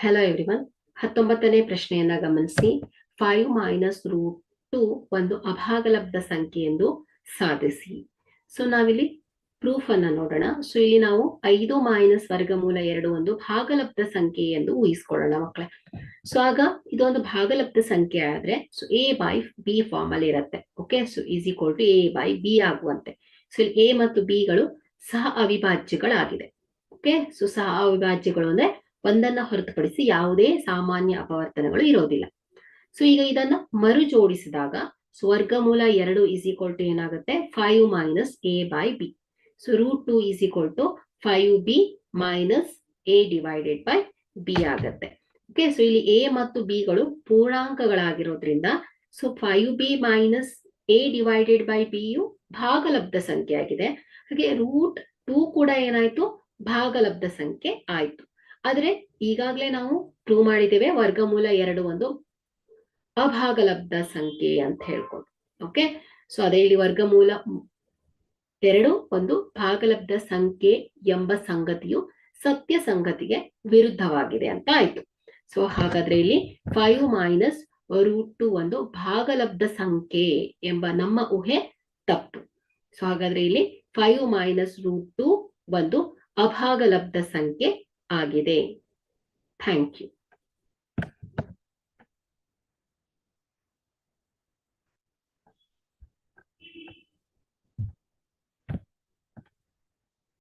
Hello everyone. 19ನೇ ಪ್ರಶ್ನೆಯನ್ನ ಗಮನಿಸಿ. 5 minus root 2 ಒಂದು ಅಭಾಗಲಬ್ಧ ಸಂಖ್ಯೆ ಎಂದು ಸಾಧಿಸಿ. ಸೊ ನಾವಿಲ್ಲಿ ಪ್ರೂಫ್ ಅನ್ನ ನೋಡೋಣ. ಸೊ ಇಲ್ಲಿ ನಾವು 5 ಮೈನಸ್ ವರ್ಗಮೂಲ 2 ಒಂದು ಭಾಗಲಬ್ಧ ಸಂಖ್ಯೆ ಎಂದು ಊಹಿಸ್ಕೊಳ್ಳೋಣ ಮಕ್ಕಳೇ. ಸೊ ಆಗ ಇದೊಂದು ಭಾಗಲಬ್ಧ ಸಂಖ್ಯೆ ಆದ್ರೆ so a by b form ಅಲ್ಲಿ ಇರುತ್ತೆ. Okay, so is equal to a by b ಆಗುವಂತೆ. ಸೊ ಇಲ್ಲಿ ಎ ಮತ್ತು ಬಿ ಗಳು ಸಹ ಅವಿಭಾಜ್ಯಗಳಾಗಿದೆ. ಓಕೆ, ಸೊ ಸಹ ಅವಿಭಾಜ್ಯಗಳು ಅಂದ್ರೆ ಒಂದನ್ನ ಹೊರತುಪಡಿಸಿ ಯಾವುದೇ ಸಾಮಾನ್ಯ ಅಪವರ್ತನಗಳು ಇರೋದಿಲ್ಲ. ಸೊ ಈಗ ಇದನ್ನ ಮರು ಜೋಡಿಸಿದಾಗ ಸೊ ವರ್ಗಮೂಲ 2 ಇಸ್ ಈಕ್ವಲ್ ಟು ಏನಾಗುತ್ತೆ 5 minus A by B. So root 2 is equal to 5b minus A divided by B ಆಗುತ್ತೆ. ಓಕೆ, ಸೊ ಇಲ್ಲಿ ಎ ಮತ್ತು ಬಿ ಗಳು ಪೂರ್ಣಾಂಕಗಳಾಗಿರೋದ್ರಿಂದ so 5b minus A divided by B ಯು ಭಾಗಲಬ್ಧ ಸಂಖ್ಯೆ ಆಗಿದೆ. ಹಾಗೆ ರೂಟ್ 2 ಕೂಡ ಏನಾಯ್ತು, ಭಾಗಲಬ್ಧ ಸಂಖ್ಯೆ ಆಯ್ತು. ಆದ್ರೆ ಈಗಾಗಲೇ ನಾವು ಪ್ರೂವ್ ಮಾಡಿದ್ದೇವೆ ವರ್ಗಮೂಲ 2 ಒಂದು ಅಭಾಗಲಬ್ಧ ಸಂಖ್ಯೆ ಅಂತ ಹೇಳ್ಕೊಂಡು. ಓಕೆ, ಸೊ ಅದೇ ಇಲ್ಲಿ ವರ್ಗಮೂಲ 2 ಒಂದು ಭಾಗಲಬ್ಧ ಸಂಖ್ಯೆ ಎಂಬ ಸಂಗತಿಯು ಸತ್ಯ ಸಂಗತಿಗೆ ವಿರುದ್ಧವಾಗಿದೆ ಅಂತ ಆಯ್ತು. ಸೊ ಹಾಗಾದ್ರೆ ಇಲ್ಲಿ 5 ಮೈನಸ್ ರೂಟ್ 2 ಒಂದು ಭಾಗಲಬ್ಧ ಸಂಖ್ಯೆ ಎಂಬ ನಮ್ಮ ಊಹೆ ತಪ್ಪು. ಸೊ ಹಾಗಾದ್ರೆ ಇಲ್ಲಿ 5 ಮೈನಸ್ ರೂಟ್ 2 ಒಂದು ಅಭಾಗಲಬ್ಧ ಸಂಖ್ಯೆ ಆಗಿದೆ. Thank you.